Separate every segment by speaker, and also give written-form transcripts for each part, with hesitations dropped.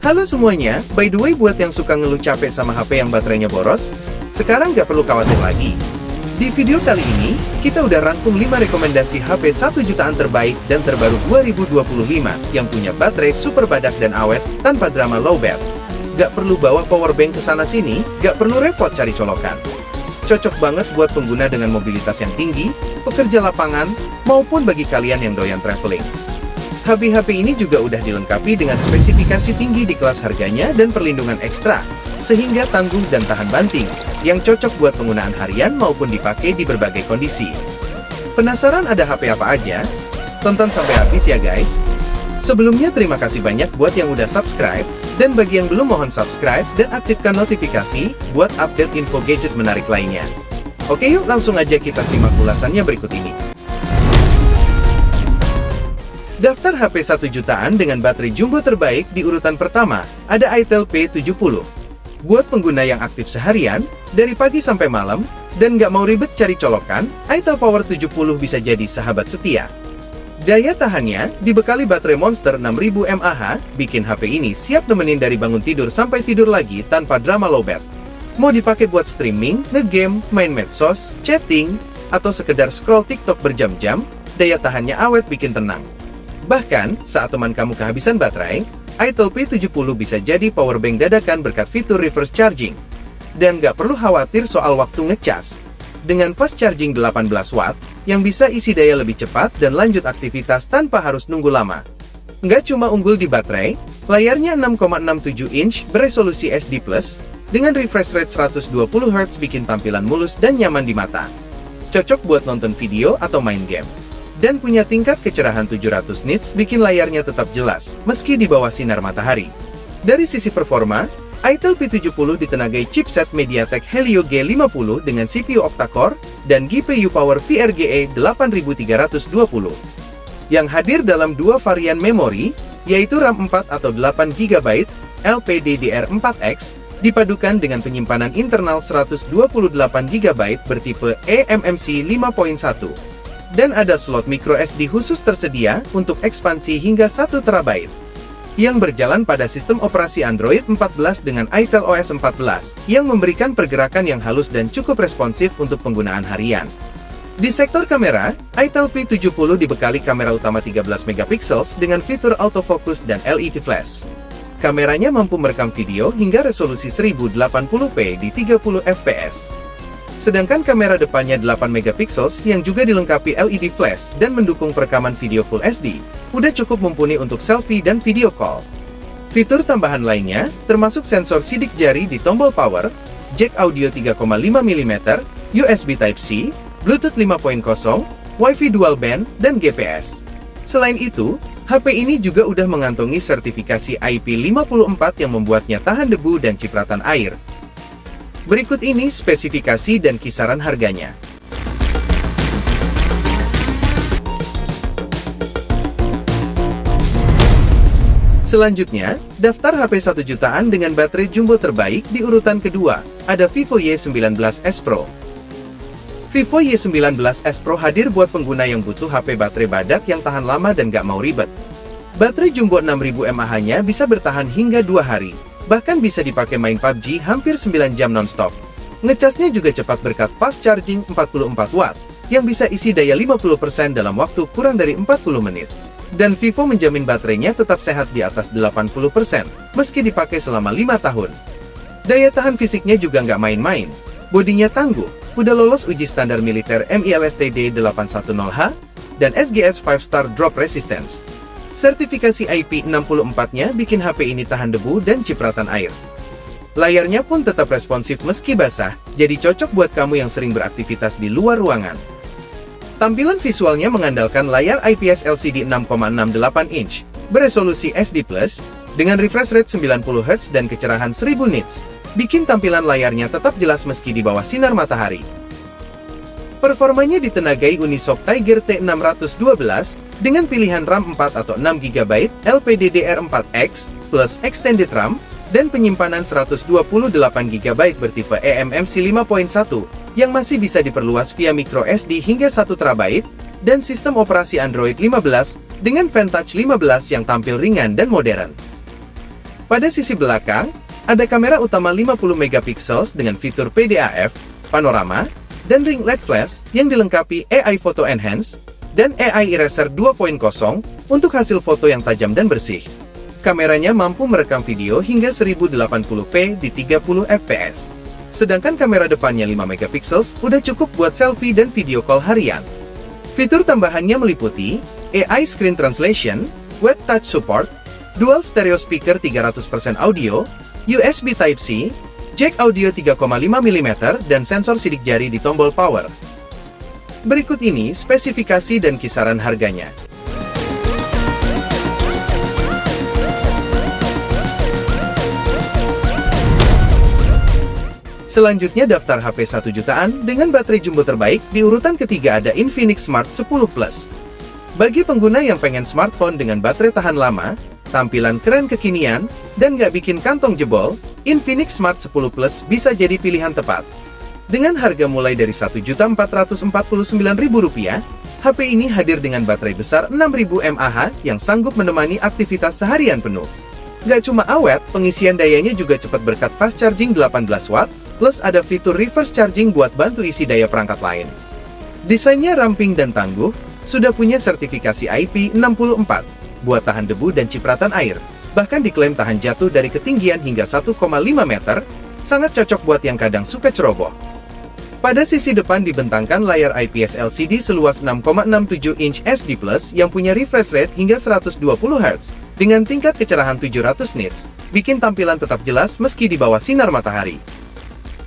Speaker 1: Halo semuanya, by the way buat yang suka ngeluh capek sama HP yang baterainya boros, sekarang nggak perlu khawatir lagi. Di video kali ini, kita udah rangkum 5 rekomendasi HP 1 jutaan terbaik dan terbaru 2025 yang punya baterai super badak dan awet tanpa drama lowbat. Nggak perlu bawa powerbank ke sana-sini, nggak perlu repot cari colokan. Cocok banget buat pengguna dengan mobilitas yang tinggi, pekerja lapangan, maupun bagi kalian yang doyan traveling. HP-HP ini juga udah dilengkapi dengan spesifikasi tinggi di kelas harganya dan perlindungan ekstra, sehingga tangguh dan tahan banting, yang cocok buat penggunaan harian maupun dipakai di berbagai kondisi. Penasaran ada HP apa aja? Tonton sampai habis ya guys! Sebelumnya terima kasih banyak buat yang udah subscribe, dan bagi yang belum mohon subscribe dan aktifkan notifikasi buat update info gadget menarik lainnya. Oke yuk langsung aja kita simak ulasannya berikut ini. Daftar HP 1 jutaan dengan baterai jumbo terbaik di urutan pertama, ada Itel P70. Buat pengguna yang aktif seharian, dari pagi sampai malam, dan nggak mau ribet cari colokan, Itel Power 70 bisa jadi sahabat setia. Daya tahannya, dibekali baterai Monster 6000 mAh, bikin HP ini siap nemenin dari bangun tidur sampai tidur lagi tanpa drama lowbat. Mau dipakai buat streaming, ngegame, main medsos, chatting, atau sekedar scroll TikTok berjam-jam, daya tahannya awet bikin tenang. Bahkan, saat teman kamu kehabisan baterai, Itel P70 bisa jadi powerbank dadakan berkat fitur reverse charging. Dan nggak perlu khawatir soal waktu ngecas. Dengan fast charging 18 watt, yang bisa isi daya lebih cepat dan lanjut aktivitas tanpa harus nunggu lama. Nggak cuma unggul di baterai, layarnya 6,67 inch beresolusi SD+, dengan refresh rate 120Hz bikin tampilan mulus dan nyaman di mata. Cocok buat nonton video atau main game. Dan punya tingkat kecerahan 700 nits bikin layarnya tetap jelas, meski di bawah sinar matahari. Dari sisi performa, Itel P70 ditenagai chipset MediaTek Helio G50 dengan CPU octa-core dan GPU Power VRGE 8320. Yang hadir dalam dua varian memori, yaitu RAM 4 atau 8GB, LPDDR4X, dipadukan dengan penyimpanan internal 128GB bertipe eMMC 5.1. Dan ada slot microSD khusus tersedia untuk ekspansi hingga 1 TB. Yang berjalan pada sistem operasi Android 14 dengan Itel OS 14, yang memberikan pergerakan yang halus dan cukup responsif untuk penggunaan harian. Di sektor kamera, Itel P70 dibekali kamera utama 13MP dengan fitur autofocus dan LED flash. Kameranya mampu merekam video hingga resolusi 1080p di 30 fps. Sedangkan kamera depannya 8MP yang juga dilengkapi LED flash dan mendukung perekaman video Full HD, udah cukup mumpuni untuk selfie dan video call. Fitur tambahan lainnya, termasuk sensor sidik jari di tombol power, jack audio 3,5mm, USB Type-C, Bluetooth 5.0, Wi-Fi dual band, dan GPS. Selain itu, HP ini juga udah mengantongi sertifikasi IP54 yang membuatnya tahan debu dan cipratan air. Berikut ini spesifikasi dan kisaran harganya. Selanjutnya, daftar HP 1 jutaan dengan baterai jumbo terbaik di urutan kedua, ada Vivo Y19s Pro. Vivo Y19s Pro hadir buat pengguna yang butuh HP baterai badak yang tahan lama dan gak mau ribet. Baterai jumbo 6000 mAh-nya bisa bertahan hingga 2 hari. Bahkan bisa dipakai main PUBG hampir 9 jam non-stop. Ngecasnya juga cepat berkat fast charging 44 watt, yang bisa isi daya 50% dalam waktu kurang dari 40 menit. Dan Vivo menjamin baterainya tetap sehat di atas 80%, meski dipakai selama 5 tahun. Daya tahan fisiknya juga nggak main-main. Bodinya tangguh, udah lolos uji standar militer MILSTD 810H, dan SGS 5-star drop resistance. Sertifikasi IP64-nya bikin HP ini tahan debu dan cipratan air. Layarnya pun tetap responsif meski basah, jadi cocok buat kamu yang sering beraktivitas di luar ruangan. Tampilan visualnya mengandalkan layar IPS LCD 6,68 inch, beresolusi SD+, dengan refresh rate 90Hz dan kecerahan 1000 nits, bikin tampilan layarnya tetap jelas meski di bawah sinar matahari. Performanya ditenagai Unisoc Tiger T612 dengan pilihan RAM 4 atau 6GB LPDDR4X plus Extended RAM dan penyimpanan 128GB bertipe eMMC 5.1 yang masih bisa diperluas via microSD hingga 1 TB dan sistem operasi Android 15 dengan Vantage 15 yang tampil ringan dan modern. Pada sisi belakang, ada kamera utama 50 megapiksel dengan fitur PDAF, panorama, dan ring LED flash yang dilengkapi AI Photo Enhance dan AI Eraser 2.0 untuk hasil foto yang tajam dan bersih. Kameranya mampu merekam video hingga 1080p di 30 fps. Sedangkan kamera depannya 5 megapiksel udah cukup buat selfie dan video call harian. Fitur tambahannya meliputi AI Screen Translation, Wet Touch Support, Dual Stereo Speaker 300% audio, USB Type-C, jack audio 3,5 mm, dan sensor sidik jari di tombol power. Berikut ini spesifikasi dan kisaran harganya. Selanjutnya daftar HP 1 jutaan dengan baterai jumbo terbaik. Di urutan ketiga ada Infinix Smart 10 Plus. Bagi pengguna yang pengen smartphone dengan baterai tahan lama, tampilan keren kekinian, dan nggak bikin kantong jebol, Infinix Smart 10 Plus bisa jadi pilihan tepat. Dengan harga mulai dari Rp1.449.000, HP ini hadir dengan baterai besar 6000 mAh yang sanggup menemani aktivitas seharian penuh. Nggak cuma awet, pengisian dayanya juga cepat berkat fast charging 18 watt, plus ada fitur reverse charging buat bantu isi daya perangkat lain. Desainnya ramping dan tangguh, sudah punya sertifikasi IP64, buat tahan debu dan cipratan air. Bahkan diklaim tahan jatuh dari ketinggian hingga 1,5 meter, sangat cocok buat yang kadang suka ceroboh. Pada sisi depan dibentangkan layar IPS LCD seluas 6,67 inch SD+, yang punya refresh rate hingga 120 Hz, dengan tingkat kecerahan 700 nits, bikin tampilan tetap jelas meski di bawah sinar matahari.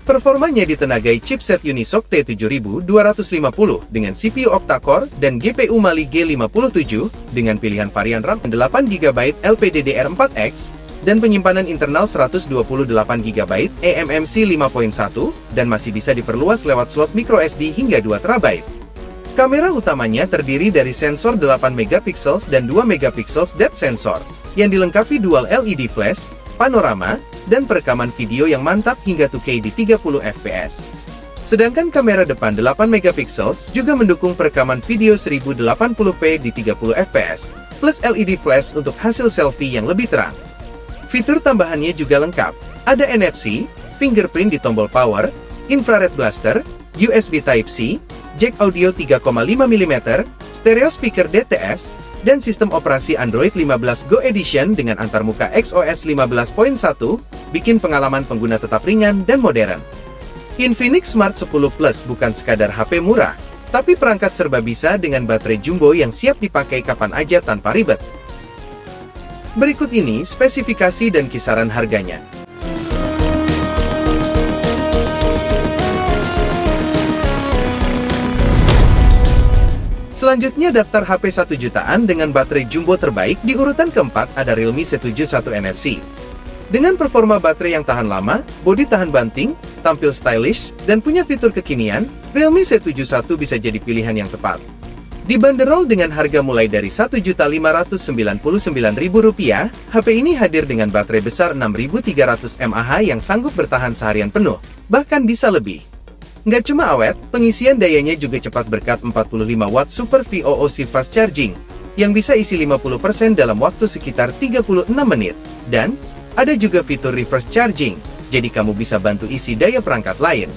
Speaker 1: Performanya ditenagai chipset Unisoc T7250 dengan CPU octa-core dan GPU Mali G57 dengan pilihan varian RAM 8GB LPDDR4X dan penyimpanan internal 128GB eMMC 5.1 dan masih bisa diperluas lewat slot microSD hingga 2TB. Kamera utamanya terdiri dari sensor 8MP dan 2MP depth sensor yang dilengkapi dual LED flash, panorama, dan perekaman video yang mantap hingga 2K di 30 fps. Sedangkan kamera depan 8MP juga mendukung perekaman video 1080p di 30 fps, plus LED flash untuk hasil selfie yang lebih terang. Fitur tambahannya juga lengkap, ada NFC, fingerprint di tombol power, infrared blaster, USB Type-C, jack audio 3,5 mm, stereo speaker DTS, dan sistem operasi Android 15 Go Edition dengan antarmuka XOS 15.1, bikin pengalaman pengguna tetap ringan dan modern. Infinix Smart 10 Plus bukan sekadar HP murah, tapi perangkat serba bisa dengan baterai jumbo yang siap dipakai kapan aja tanpa ribet. Berikut ini spesifikasi dan kisaran harganya. Selanjutnya daftar HP 1 jutaan dengan baterai jumbo terbaik. Di urutan keempat ada Realme C71 NFC. Dengan performa baterai yang tahan lama, bodi tahan banting, tampil stylish, dan punya fitur kekinian, Realme C71 bisa jadi pilihan yang tepat. Dibanderol dengan harga mulai dari Rp1.599.000, HP ini hadir dengan baterai besar 6300 mAh yang sanggup bertahan seharian penuh, bahkan bisa lebih. Nggak cuma awet, pengisian dayanya juga cepat berkat 45 watt Super VOOC Fast Charging, yang bisa isi 50% dalam waktu sekitar 36 menit. Dan, ada juga fitur reverse charging, jadi kamu bisa bantu isi daya perangkat lain.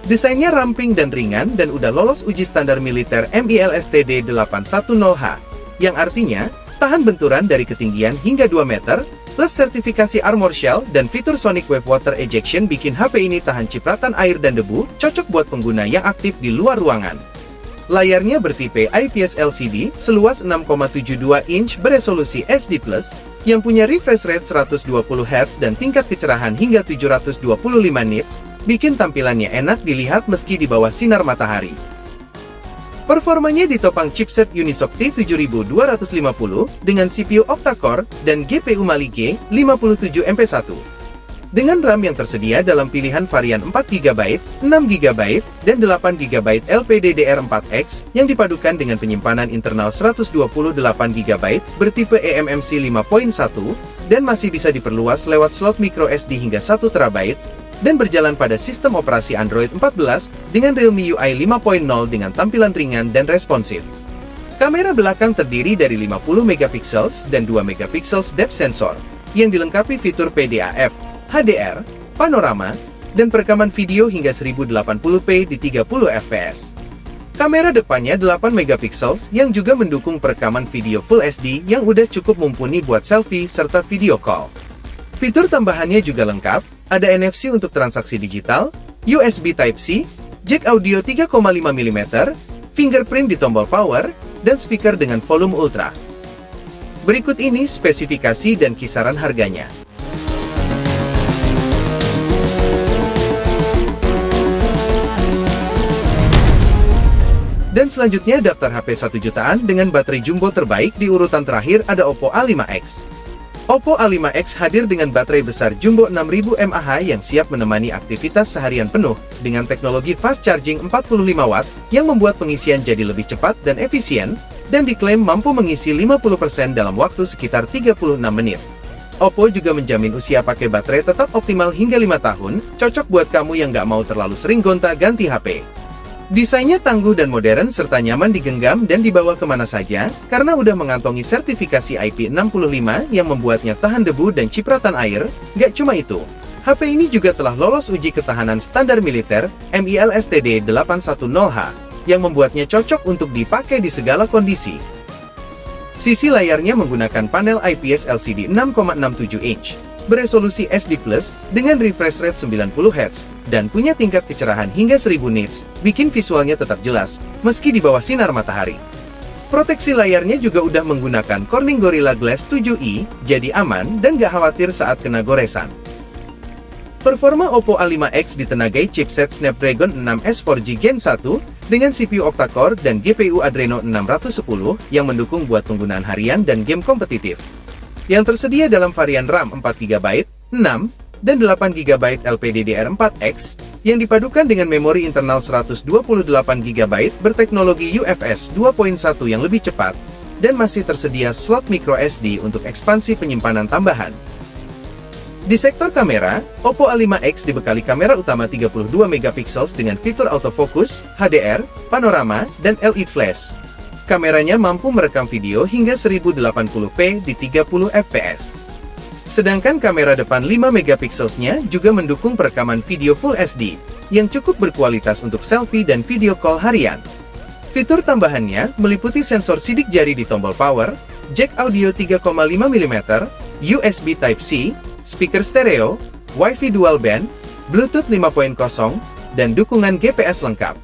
Speaker 1: Desainnya ramping dan ringan dan udah lolos uji standar militer MILSTD 810H, yang artinya, tahan benturan dari ketinggian hingga 2 meter, plus sertifikasi Armor Shell dan fitur Sonic Wave Water Ejection bikin HP ini tahan cipratan air dan debu, cocok buat pengguna yang aktif di luar ruangan. Layarnya bertipe IPS LCD seluas 6,72 inch beresolusi SD+, yang punya refresh rate 120 Hz dan tingkat kecerahan hingga 725 nits, bikin tampilannya enak dilihat meski di bawah sinar matahari. Performanya ditopang chipset Unisoc T7250 dengan CPU octa-core dan GPU Mali G57MP1. Dengan RAM yang tersedia dalam pilihan varian 4GB, 6GB, dan 8GB LPDDR4X yang dipadukan dengan penyimpanan internal 128GB bertipe eMMC 5.1 dan masih bisa diperluas lewat slot microSD hingga 1TB dan berjalan pada sistem operasi Android 14 dengan Realme UI 5.0 dengan tampilan ringan dan responsif. Kamera belakang terdiri dari 50MP dan 2MP depth sensor. yang dilengkapi fitur PDAF, HDR, panorama, dan perekaman video hingga 1080p di 30 fps. Kamera depannya 8 megapiksel yang juga mendukung perekaman video Full HD yang udah cukup mumpuni buat selfie serta video call. Fitur tambahannya juga lengkap, ada NFC untuk transaksi digital, USB Type-C, jack audio 3,5 mm, fingerprint di tombol power, dan speaker dengan volume ultra. Berikut ini spesifikasi dan kisaran harganya. Dan selanjutnya daftar HP 1 jutaan dengan baterai jumbo terbaik di urutan terakhir ada Oppo A5X. Oppo A5X hadir dengan baterai besar jumbo 6000 mAh yang siap menemani aktivitas seharian penuh dengan teknologi fast charging 45 watt yang membuat pengisian jadi lebih cepat dan efisien, dan diklaim mampu mengisi 50% dalam waktu sekitar 36 menit. Oppo juga menjamin usia pakai baterai tetap optimal hingga 5 tahun, cocok buat kamu yang nggak mau terlalu sering gonta-ganti HP. Desainnya tangguh dan modern serta nyaman digenggam dan dibawa kemana saja, karena udah mengantongi sertifikasi IP65 yang membuatnya tahan debu dan cipratan air. Gak cuma itu, HP ini juga telah lolos uji ketahanan standar militer, MILSTD 810H, yang membuatnya cocok untuk dipakai di segala kondisi. Sisi layarnya menggunakan panel IPS LCD 6,67 inch. Beresolusi SD+, dengan refresh rate 90Hz, dan punya tingkat kecerahan hingga 1000 nits, bikin visualnya tetap jelas, meski di bawah sinar matahari. Proteksi layarnya juga udah menggunakan Corning Gorilla Glass 7i, jadi aman dan gak khawatir saat kena goresan. Performa Oppo A5X ditenagai chipset Snapdragon 6S 4G Gen 1, dengan CPU octa-core dan GPU Adreno 610, yang mendukung buat penggunaan harian dan game kompetitif. Yang tersedia dalam varian RAM 4GB, 6, dan 8GB LPDDR4X, yang dipadukan dengan memori internal 128GB berteknologi UFS 2.1 yang lebih cepat, dan masih tersedia slot microSD untuk ekspansi penyimpanan tambahan. Di sektor kamera, Oppo A5X dibekali kamera utama 32MP dengan fitur autofocus, HDR, panorama, dan LED flash. Kameranya mampu merekam video hingga 1080p di 30 fps. Sedangkan kamera depan 5MP-nya juga mendukung perekaman video Full HD, yang cukup berkualitas untuk selfie dan video call harian. Fitur tambahannya meliputi sensor sidik jari di tombol power, jack audio 3,5 mm, USB Type-C, speaker stereo, Wi-Fi dual band, Bluetooth 5.0, dan dukungan GPS lengkap.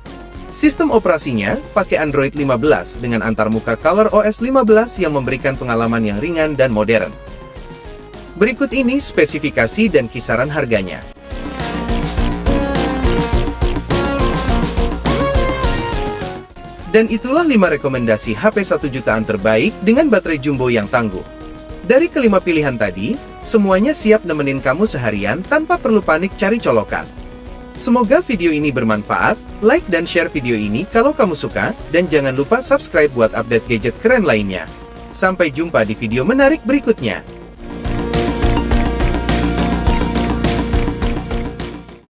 Speaker 1: Sistem operasinya pakai Android 15 dengan antarmuka ColorOS 15 yang memberikan pengalaman yang ringan dan modern. Berikut ini spesifikasi dan kisaran harganya. Dan itulah 5 rekomendasi HP 1 jutaan terbaik dengan baterai jumbo yang tangguh. Dari kelima pilihan tadi, semuanya siap nemenin kamu seharian tanpa perlu panik cari colokan. Semoga video ini bermanfaat, like dan share video ini kalau kamu suka, dan jangan lupa subscribe buat update gadget keren lainnya. Sampai jumpa di video menarik berikutnya.